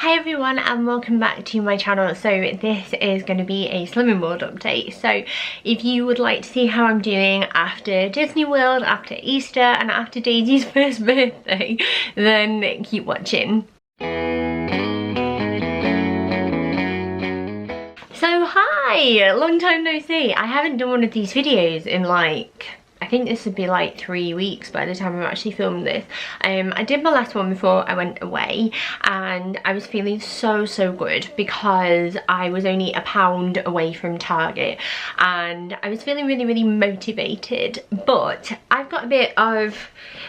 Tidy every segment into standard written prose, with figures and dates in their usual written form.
Hi everyone and welcome back to my channel. So this is going to be a Slimming World update. So if you would like to see how I'm doing after Disney World, after Easter and after Daisy's first birthday, then keep watching. So hi, long time no see. I haven't done one of these videos in I think this would be like 3 weeks by the time I'm actually filming this. I did my last one before I went away and I was feeling so good because I was only £1 away from Target and I was feeling really motivated, but I've got a bit of,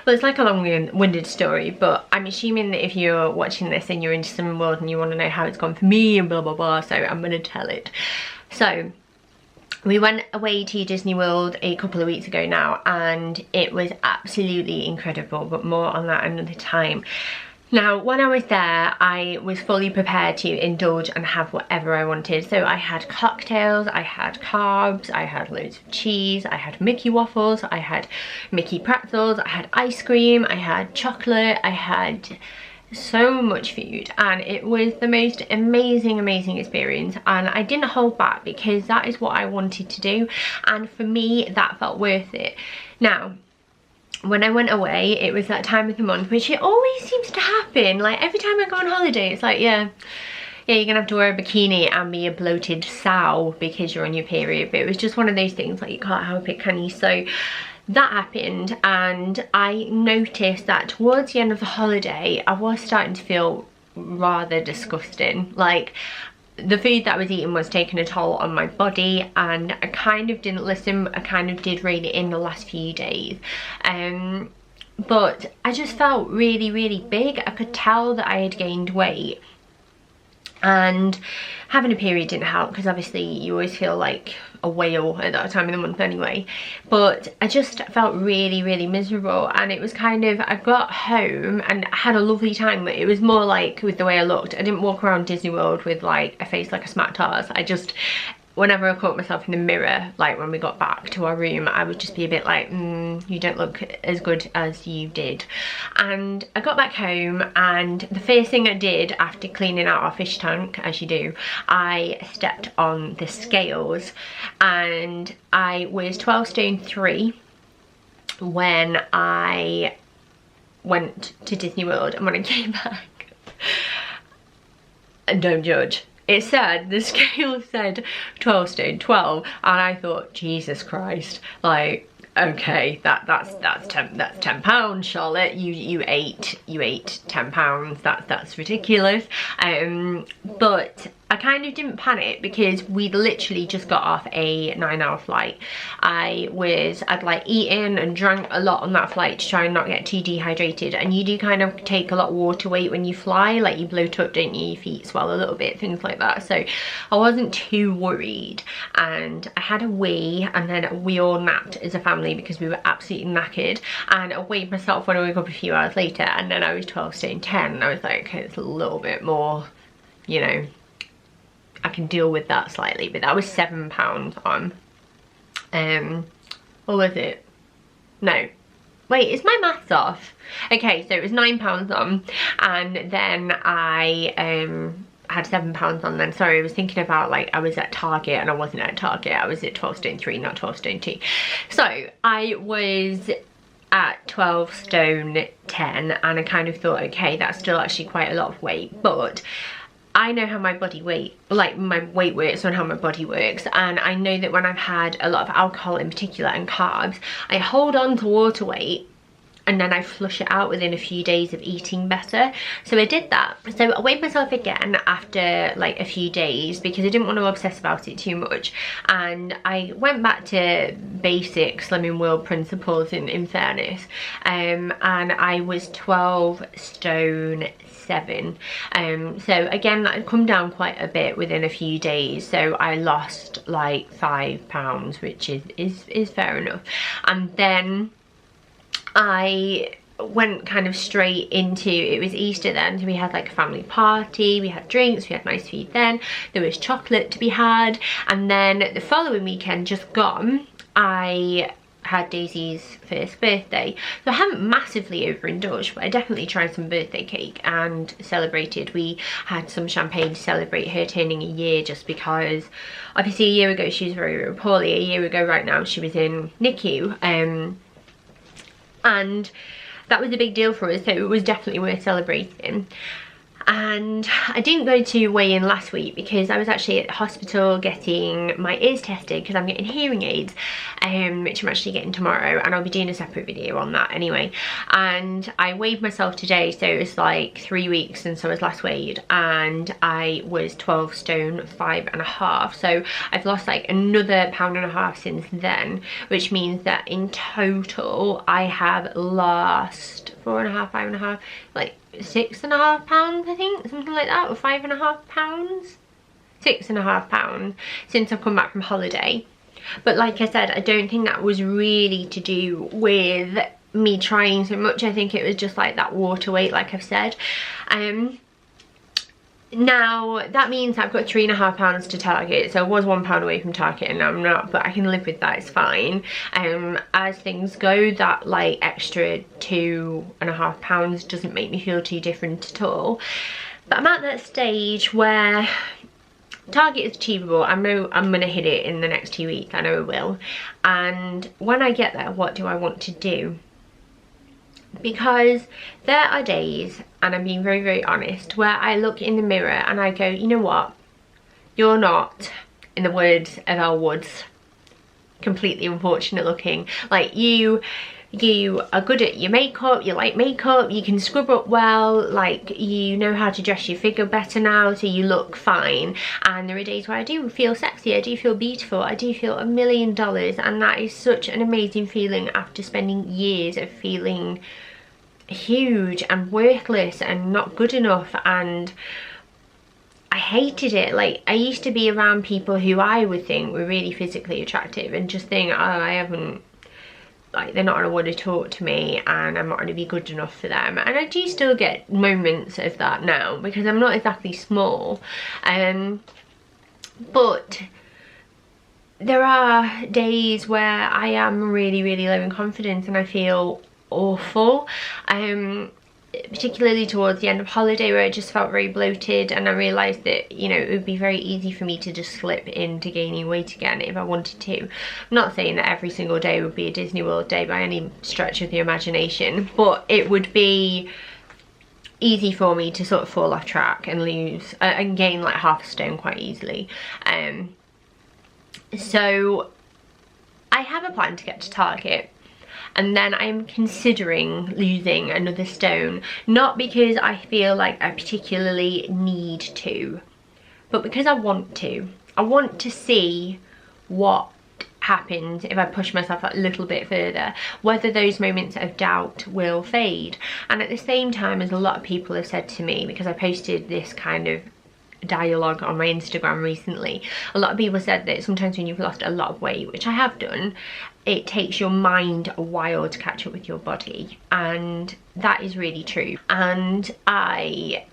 well, it's like a long-winded story, but I'm assuming that if you're watching this and you're into Slimming World and you want to know how it's gone for me and blah blah, so I'm gonna tell it. So we went away to Disney World a couple of weeks ago now and it was absolutely incredible, but more on that another time. Now, when I was there, I was fully prepared to indulge and have whatever I wanted. So I had cocktails, I had carbs, I had loads of cheese, I had Mickey waffles, I had Mickey pretzels, I had ice cream, I had chocolate, I had so much food, and it was the most amazing experience, and I didn't hold back because that is what I wanted to do, and for me that felt worth it. Now, when I went away, it was that time of the month, which it always seems to happen, like every time I go on holiday it's like, yeah, you're gonna have to wear a bikini and be a bloated sow because you're on your period. But it was just one of those things, like, you can't help it, can you? So that happened, and I noticed that towards the end of the holiday I was starting to feel rather disgusting. Like, the food that I was eating was taking a toll on my body, and I kind of didn't listen. I kind of did rein it in the last few days, but I just felt really big. I could tell that I had gained weight, and having a period didn't help because obviously you always feel like a whale at that time of the month anyway. But I just felt really miserable, and it was kind of, I got home and I had a lovely time, but it was more like, with the way I looked, I didn't walk around Disney World with like a face like a smacked arse. I just, whenever I caught myself in the mirror, like when we got back to our room, I would just be a bit like, you don't look as good as you did. And I got back home, and the first thing I did after cleaning out our fish tank, as you do, I stepped on the scales, and I was 12 stone 3 when I went to Disney World. And when I came back, and don't judge, it said, the scale said 12 stone 12, and I thought, Jesus Christ, like, okay, that's 10 pounds, Charlotte. You ate 10 pounds. That's ridiculous. But I kind of didn't panic because we'd literally just got off a 9-hour flight. I'd like eaten and drank a lot on that flight to try and not get too dehydrated, and you do kind of take a lot of water weight when you fly, like you bloat up, don't you, your feet swell a little bit, things like that. So I wasn't too worried, and I had a wee, and then we all napped as a family because we were absolutely knackered, and I weighed myself when I woke up a few hours later, and then I was 12 stone 10, and I was like, okay, it's a little bit more, you know, I can deal with that slightly. But that was 7 pounds on, what was it? No, wait, is my maths off? Okay, so it was 9 pounds on, and then I had 7 pounds on then. Sorry, I was thinking about, like, I was at Target and I wasn't at Target. I was at 12 stone 3, not 12 stone 2. So I was at 12 stone 10, and I kind of thought, okay, that's still actually quite a lot of weight, but I know how my body weight, like my weight works and how my body works, and I know that when I've had a lot of alcohol in particular and carbs, I hold on to water weight and then I flush it out within a few days of eating better. So I did that. So I weighed myself again after like a few days because I didn't want to obsess about it too much, and I went back to basic Slimming World principles in fairness, and I was 12 stone 7. So again, that had come down quite a bit within a few days, so I lost like 5 pounds, which is fair enough. And then I went kind of straight into, it was Easter then, so we had like a family party, we had drinks, we had nice food then, there was chocolate to be had, and then the following weekend just gone, I had Daisy's first birthday, so I haven't massively overindulged, but I definitely tried some birthday cake and celebrated. We had some champagne to celebrate her turning a year, just because obviously a year ago she was very, very poorly. A year ago right now she was in NICU, and that was a big deal for us, so it was definitely worth celebrating. And I didn't go to weigh-in last week because I was actually at the hospital getting my ears tested, because I'm getting hearing aids, which I'm actually getting tomorrow, and I'll be doing a separate video on that anyway. And I weighed myself today, so it was like 3 weeks since I was last weighed, and I was 12 stone 5.5, so I've lost like another £1.5 since then, which means that in total I have lost 4.5, 5.5, like 6.5 pounds, I think, something like that, or 5.5 pounds, 6.5 pounds since I've come back from holiday. But like I said, I don't think that was really to do with me trying so much. I think it was just like that water weight, like I've said. Now that means I've got 3.5 pounds to target, so I was £1 away from target and now I'm not, but I can live with that, it's fine. As things go, that like extra 2.5 pounds doesn't make me feel too different at all. But I'm at that stage where target is achievable. I know I'm gonna hit it in the next 2 weeks, I know I will. And when I get there, what do I want to do? Because there are days, and I'm being very, very honest, where I look in the mirror and I go, you know what, you're not, in the words of Elle Woods, completely unfortunate looking. Like you are good at your makeup, you like makeup, you can scrub up well, like you know how to dress your figure better now, so you look fine. And there are days where I do feel sexy, I do feel beautiful, I do feel $1 million, and that is such an amazing feeling after spending years of feeling huge and worthless and not good enough. And I hated it. Like, I used to be around people who I would think were really physically attractive and just think, oh, I haven't, like, they're not gonna want to talk to me and I'm not gonna be good enough for them. And I do still get moments of that now because I'm not exactly small, but there are days where I am really, really low in confidence and I feel awful, particularly towards the end of holiday, where I just felt very bloated, and I realised that, you know, it would be very easy for me to just slip into gaining weight again if I wanted to. I'm not saying that every single day would be a Disney World day by any stretch of the imagination, but it would be easy for me to sort of fall off track and lose and gain like half a stone quite easily. So I have a plan to get to target, and then I'm considering losing another stone, not because I feel like I particularly need to, but because I want to. I want to see what happens if I push myself a little bit further, whether those moments of doubt will fade. And at the same time, as a lot of people have said to me, because I posted this kind of dialogue on my Instagram recently, a lot of people said that sometimes when you've lost a lot of weight, which I have done, it takes your mind a while to catch up with your body, and that is really true. And I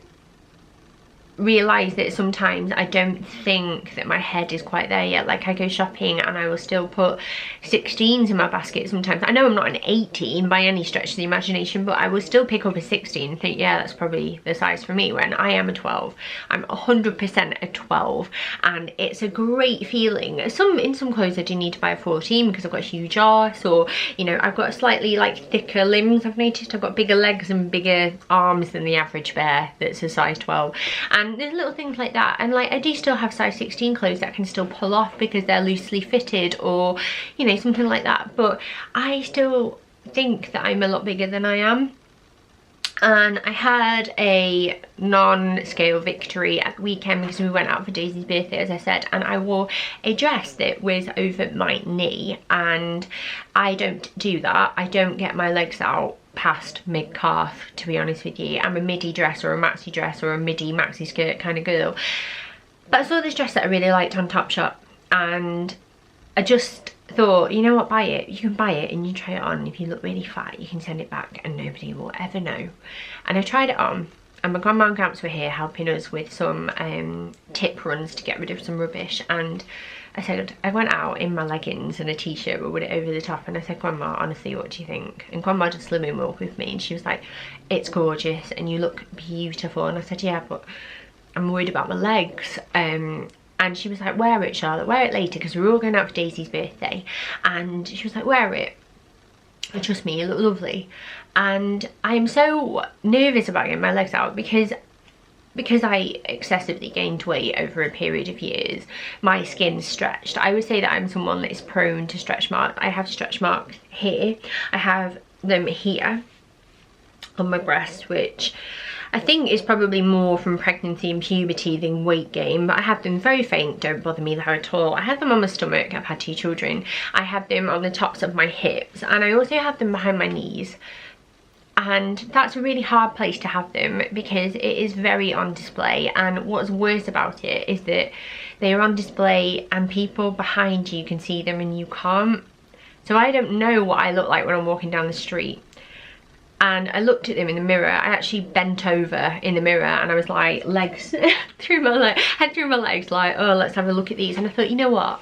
realise that sometimes I don't think that my head is quite there yet. Like, I go shopping and I will still put 16s in my basket sometimes. I know I'm not an 18 by any stretch of the imagination, but I will still pick up a 16 and think, yeah, that's probably the size for me, when I am a 12. I'm 100% a 12, and it's a great feeling. In some clothes I do need to buy a 14 because I've got a huge arse, or, you know, I've got slightly like thicker limbs. I've noticed I've got bigger legs and bigger arms than the average bear that's a size 12. And there's little things like that, and like I do still have size 16 clothes that I can still pull off because they're loosely fitted, or, you know, something like that, but I still think that I'm a lot bigger than I am. And I had a non-scale victory at the weekend because we went out for Daisy's birthday, as I said, and I wore a dress that was over my knee, and I don't do that. I don't get my legs out past mid-calf, to be honest with you. I'm a midi dress or a maxi dress or a midi maxi skirt kind of girl. But I saw this dress that I really liked on Topshop, and I just thought, you know what, buy it. You can buy it and you try it on. If you look really fat, you can send it back and nobody will ever know. And I tried it on, and my grandma and gramps were here helping us with some tip runs to get rid of some rubbish. And I went out in my leggings and a t-shirt but with it over the top, and I said, Grandma, honestly, what do you think? And Grandma just slimming walked with me, and she was like, it's gorgeous and you look beautiful. And I said, yeah, but I'm worried about my legs. And she was like, wear it, Charlotte, wear it later, because we were all going out for Daisy's birthday. And she was like, wear it, and trust me, you look lovely. And I am so nervous about getting my legs out because I excessively gained weight over a period of years. My skin's stretched. I would say that I'm someone that is prone to stretch marks. I have stretch marks here. I have them here on my breast, which I think is probably more from pregnancy and puberty than weight gain, but I have them very faint, don't bother me there at all. I have them on my stomach, I've had 2 children. I have them on the tops of my hips, and I also have them behind my knees. And that's a really hard place to have them because it is very on display, and what's worse about it is that they are on display and people behind you can see them and you can't. So I don't know what I look like when I'm walking down the street. And I looked at them in the mirror. I actually bent over in the mirror and I was like, legs head through my legs, like, oh, let's have a look at these. And I thought, you know what?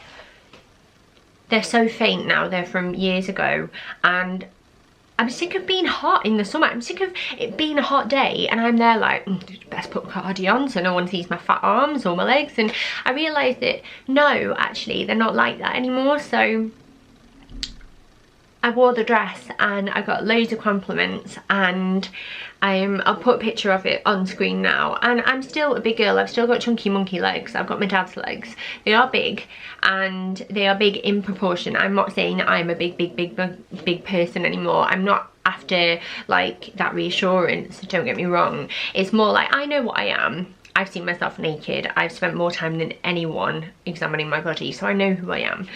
They're so faint now. They're from years ago. And I'm sick of being hot in the summer. I'm sick of it being a hot day and I'm there like, best put cardi on so no one sees my fat arms or my legs. And I realised that, no, actually, they're not like that anymore. So I wore the dress and I got loads of compliments, and I'll put a picture of it on screen now. And I'm still a big girl. I've still got chunky monkey legs. I've got my dad's legs. They are big, and they are big in proportion. I'm not saying I'm a big person anymore. I'm not after like that reassurance, don't get me wrong. It's more like I know what I am. I've seen myself naked. I've spent more time than anyone examining my body, so I know who I am.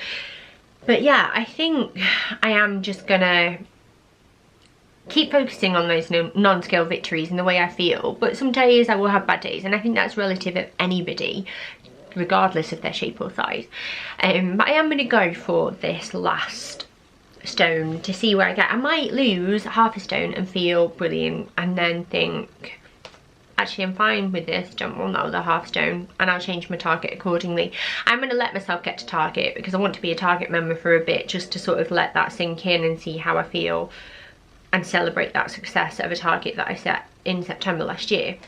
But yeah, I think I am just gonna keep focusing on those non-scale victories and the way I feel. But some days I will have bad days, and I think that's relative of anybody, regardless of their shape or size. But I am gonna go for this last stone to see where I get. I might lose half a stone and feel brilliant, and then think, actually I'm fine with this, don't want that other half stone, and I'll change my target accordingly. I'm going to let myself get to target because I want to be a target member for a bit, just to sort of let that sink in and see how I feel and celebrate that success of a target that I set in September last year.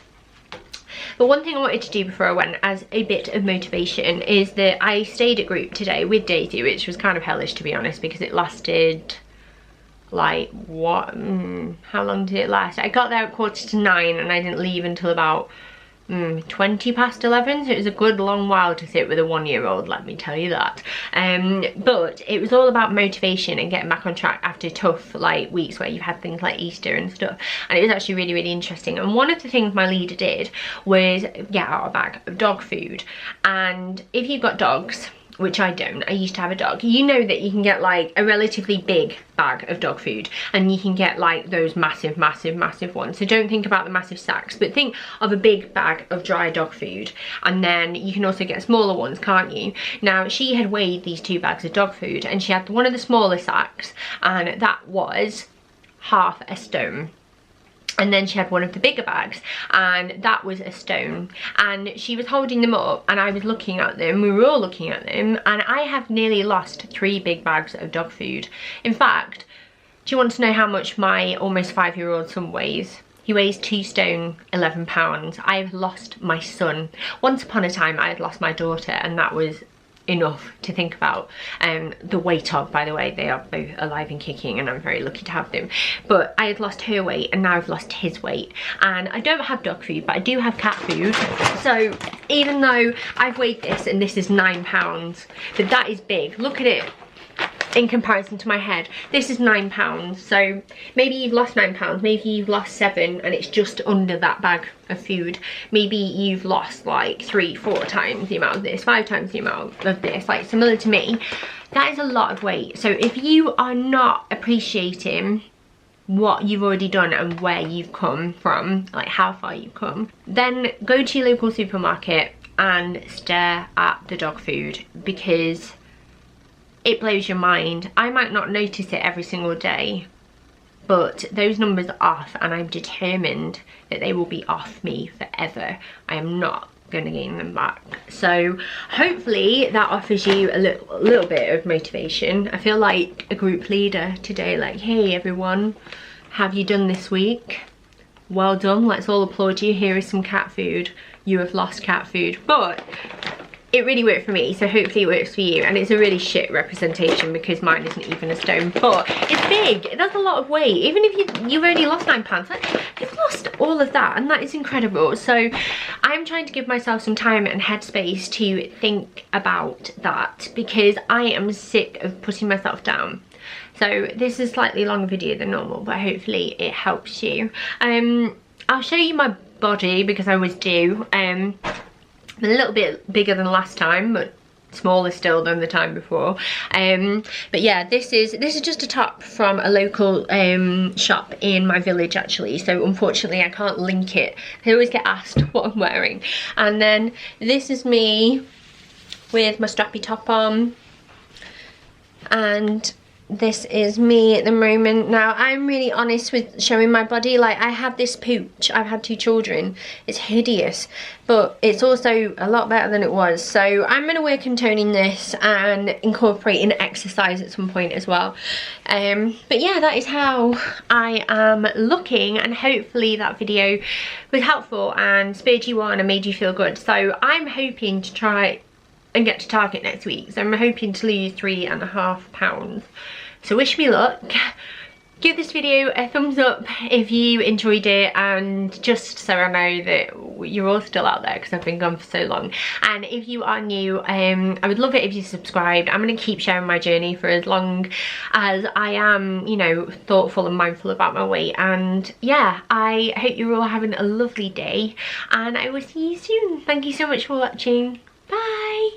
But one thing I wanted to do before I went as a bit of motivation is that I stayed at group today with Daisy, which was kind of hellish to be honest, because it lasted like how long did it last? I got there at 9:15 and I didn't leave until about 20 past 11, so it was a good long while to sit with a 1-year-old, let me tell you that. But it was all about motivation and getting back on track after tough like weeks where you've had things like Easter and stuff, and it was actually really interesting. And one of the things my leader did was get out a bag of dog food. And if you've got dogs, which I don't, I used to have a dog, you know that you can get like a relatively big bag of dog food, and you can get like those massive ones. So don't think about the massive sacks, but think of a big bag of dry dog food, and then you can also get smaller ones, can't you? Now she had weighed these 2 bags of dog food, and she had one of the smaller sacks, and that was half a stone. And then she had one of the bigger bags, and that was a stone. And she was holding them up, and I was looking at them, we were all looking at them, and I have nearly lost 3 big bags of dog food. In fact, do you want to know how much my almost 5-year-old son weighs? He weighs 2 stone, 11 pounds. I've lost my son. Once upon a time I had lost my daughter, and that was enough to think about. The weight of, by the way, they are both alive and kicking, and I'm very lucky to have them. But I had lost her weight, and now I've lost his weight. And I don't have dog food, but I do have cat food. So even though I've weighed this, and this is 9 pounds, but that is big. Look at it in comparison to my head. This is 9 pounds. So maybe you've lost 9 pounds, maybe you've lost 7 and it's just under that bag of food. Maybe you've lost like 3-4 times the amount of this, 5 times the amount of this, like similar to me. That is a lot of weight. So if you are not appreciating what you've already done and where you've come from, like how far you've come, then go to your local supermarket and stare at the dog food, because it blows your mind. I might not notice it every single day, but those numbers are off, and I'm determined that they will be off me forever. I am not gonna gain them back. So hopefully that offers you a little bit of motivation. I feel like a group leader today, like, hey everyone, have you done this week? Well done, let's all applaud you. Here is some cat food. You have lost cat food. But it really worked for me, so hopefully it works for you. And it's a really shit representation because mine isn't even a stone, but it's big. That's a lot of weight. Even if you've only lost 9 pounds, like, you've lost all of that, and that is incredible. So I'm trying to give myself some time and headspace to think about that, because I am sick of putting myself down. So this is a slightly longer video than normal, but hopefully it helps you. I'll show you my body because I always do. A little bit bigger than last time, but smaller still than the time before. But yeah, this is just a top from a local shop in my village actually, so unfortunately I can't link it. I always get asked what I'm wearing. And then this is me with my strappy top on, and this is me at the moment. Now I'm really honest with showing my body. Like, I have this pooch, I've had 2 children, it's hideous, but it's also a lot better than it was. So I'm going to work on toning this and incorporating exercise at some point as well. But yeah, that is how I am looking, and hopefully that video was helpful and spurred you on and made you feel good. So I'm hoping to try and get to Target next week, so I'm hoping to lose 3.5 pounds. So wish me luck. Give this video a thumbs up if you enjoyed it, and just so I know that you're all still out there because I've been gone for so long. And if you are new, I would love it if you subscribed. I'm going to keep sharing my journey for as long as I am, you know, thoughtful and mindful about my weight. And yeah, I hope you're all having a lovely day, and I will see you soon. Thank you so much for watching. Bye.